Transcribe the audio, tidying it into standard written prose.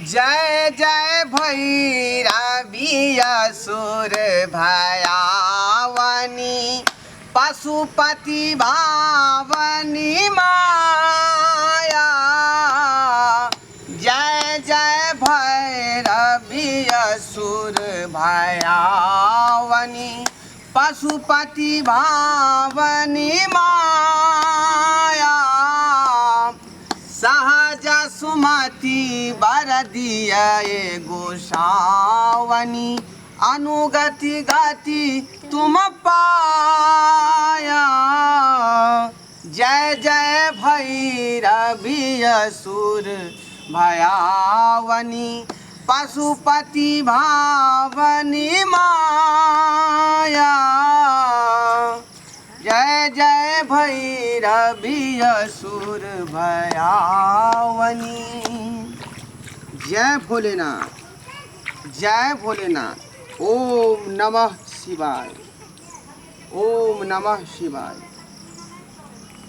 जय जय भैरवी असुर भयावनी पशुपति भावनी माया। जय जय भैरवी असुर भयावनी पशुपति भावनी माया। सहज सुमति बरदिया गोसावनी अनुगति गति तुम पाया। जय जय भैरवी असुर भयावनी पशुपति भावनी माया। जय जय भैरवी असुर भयावनी। जय भोलेनाथ, जय भोलेनाथ। ओम नमः शिवाय, ओम नमः शिवाय।